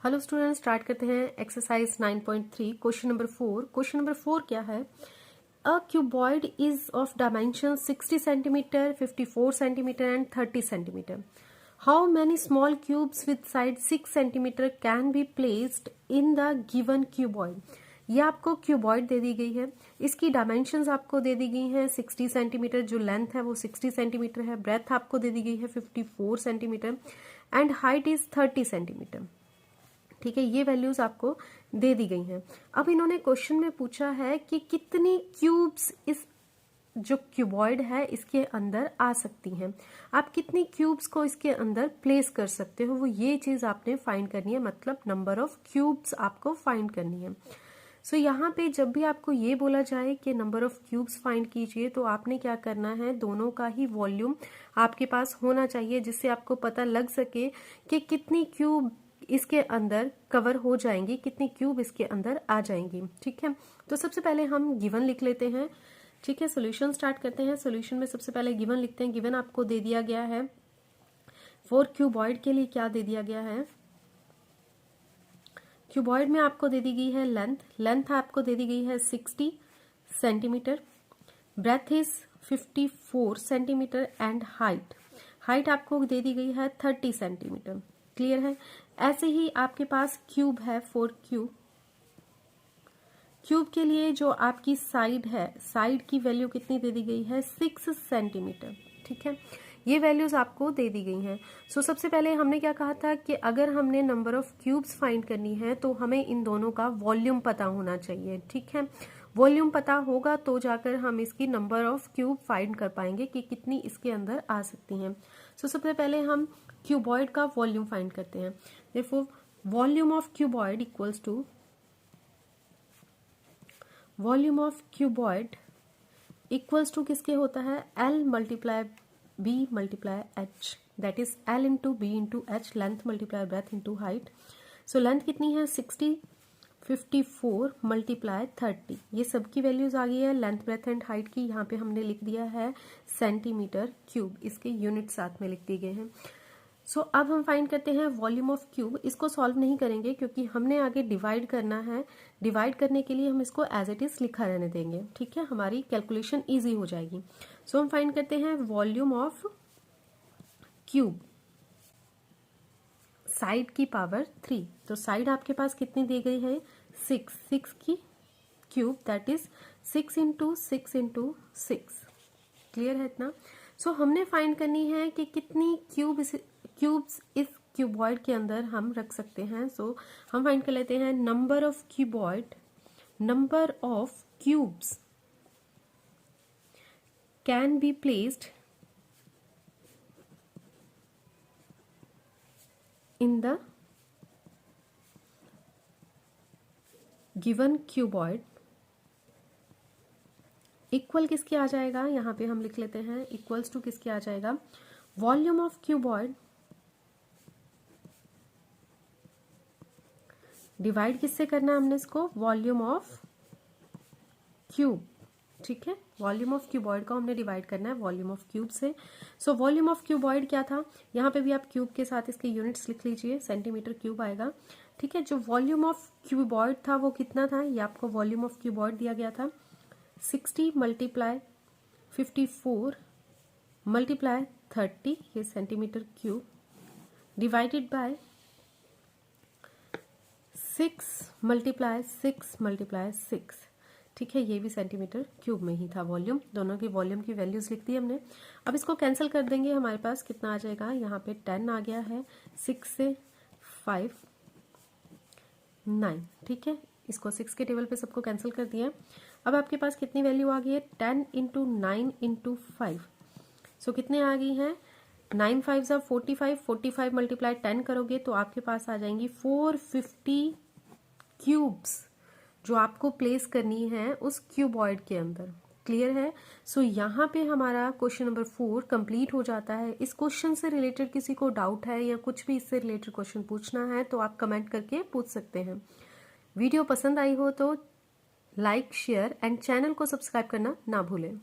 Hello student, start करते हैं exercise 9.3 question number 4। Question number 4 क्या है? A cuboid is of dimension 60 centimetre, 54 centimetre and 30 centimetre. How many small cubes with side 6 centimetre can be placed in the given cuboid. ये आपको cuboid दे दी गई है, इसकी dimensions आपको दे दी गई हैं 60 सेंटीमीटर, जो लेंथ है वो 60 सेंटीमीटर है, ब्रेथ आपको दे दी गई है 54 centimetre and height is 30 centimetre. ठीक है, ये वैल्यूज आपको दे दी गई हैं। अब इन्होंने क्वेश्चन में पूछा है कि कितनी क्यूब्स इस जो क्यूबॉइड है इसके अंदर आ सकती हैं, आप कितनी क्यूब्स को इसके अंदर प्लेस कर सकते हो, वो ये चीज आपने फाइंड करनी है, मतलब नंबर ऑफ क्यूब्स आपको फाइंड करनी है। सो यहाँ पे जब भी आपको ये बोला जाए कि नंबर ऑफ क्यूब्स फाइंड कीजिए, तो आपने क्या करना है, दोनों का ही वॉल्यूम आपके पास होना चाहिए, जिससे आपको पता लग सके कि कितनी क्यूब इसके अंदर कवर हो जाएंगी, कितनी क्यूब इसके अंदर आ जाएंगी। ठीक है, तो सबसे पहले हम गिवन लिख लेते हैं। ठीक है, सॉल्यूशन स्टार्ट करते हैं। सॉल्यूशन में सबसे पहले गिवन लिखते हैं। गिवन आपको दे दिया गया है फॉर क्यूबॉइड के लिए क्या दे दिया गया है, क्यूबॉइड में आपको दे दी गई है लेंथ आपको दे दी गई है 60 centimetre, breadth is 54 centimetre and height आपको दे दी गई है 30 सेंटीमीटर। क्लियर है? ऐसे ही आपके पास क्यूब है, 4 क्यूब के लिए जो आपकी साइड है, साइड की वैल्यू कितनी दे दी गई है, 6 सेंटीमीटर। ठीक है, ये वैल्यूज आपको दे दी गई हैं। सो सबसे पहले हमने क्या कहा था कि अगर हमने नंबर ऑफ क्यूब्स फाइंड करनी है तो हमें इन दोनों का वॉल्यूम पता होना चाहिए। ठीक है, वॉल्यूम पता होगा तो जाकर हम इसकी नंबर ऑफ क्यूब फाइंड कर पाएंगे कि कितनी इसके अंदर आ सकती हैं। सो सबसे पहले हम क्यूबॉइड का वॉल्यूम फाइंड करते हैं। देखो, volume of cuboid equals to volume of cuboid equals to किसके होता है, L multiply B multiply H, that is L into B into H, length multiply breadth into height. So length कितनी है 60, 54 multiply 30, ये सबकी वैल्यूज आ गई है length breadth and height की। यहाँ पे हमने लिख दिया है सेंटीमीटर क्यूब, इसके यूनिट साथ में लिख दिए गए हैं। सो अब हम फाइंड करते हैं वॉल्यूम ऑफ क्यूब। इसको सॉल्व नहीं करेंगे क्योंकि हमने आगे डिवाइड करना है, डिवाइड करने के लिए हम इसको एज इट इज लिखा रहने देंगे। ठीक है, हमारी कैलकुलेशन इजी हो जाएगी। सो हम फाइंड करते हैं वॉल्यूम ऑफ क्यूब, साइड की पावर 3। तो साइड आपके पास कितनी दी गई है, 6 की cube, that is 6 into 6 into 6। Clear है इतना? सो हमने फाइंड करनी है कि कितनी क्यूब्स इस क्यूबॉइड के अंदर हम रख सकते हैं। सो हम फाइंड कर लेते हैं number of cubes can be placed in the given cuboid equal किसके आ जाएगा, यहाँ पे हम लिख लेते हैं इक्वल्स टू किसके आ जाएगा, वॉल्यूम ऑफ क्यूबॉइड डिवाइड किससे करना है हमने इसको, वॉल्यूम ऑफ क्यूब। ठीक है, वॉल्यूम ऑफ क्यूबॉइड को हमने डिवाइड करना है वॉल्यूम ऑफ क्यूब से। सो वॉल्यूम ऑफ क्यूबॉइड क्या था, यहाँ पे भी आप क्यूब के साथ इसके यूनिट्स लिख लीजिए, सेंटीमीटर क्यूब आएगा। ठीक है, जो वॉल्यूम ऑफ क्यूबॉइड था वो कितना था, ये आपको वॉल्यूम ऑफ क्यूबॉइड दिया गया था 60 मल्टीप्लाई 54 मल्टीप्लाई 30, ये centimetre cube, divided by 6 multiply 6 multiply 6। ठीक है, ये भी सेंटीमीटर क्यूब में ही था वॉल्यूम। दोनों की वॉल्यूम की वैल्यूज लिख दी हमने। अब इसको कैंसिल कर देंगे, हमारे पास कितना आ जाएगा, यहाँ पे 10 आ गया है, 6 से 5 9। ठीक है, इसको 6 के टेबल पे सबको कैंसिल कर दिया। अब आपके पास कितनी वैल्यू आ गई है, 10 इंटू 9 इंटू 5। सो कितने आ गई हैं, 9 5 45, 45 मल्टीप्लाई 10 करोगे तो आपके पास आ जाएंगी 450 क्यूब्स, जो आपको प्लेस करनी है उस क्यूबॉइड के अंदर। क्लियर है? सो यहाँ पे हमारा क्वेश्चन नंबर 4 कंप्लीट हो जाता है। इस क्वेश्चन से रिलेटेड किसी को डाउट है या कुछ भी इससे रिलेटेड क्वेश्चन पूछना है तो आप कमेंट करके पूछ सकते हैं। वीडियो पसंद आई हो तो लाइक, शेयर एंड चैनल को सब्सक्राइब करना ना भूलें।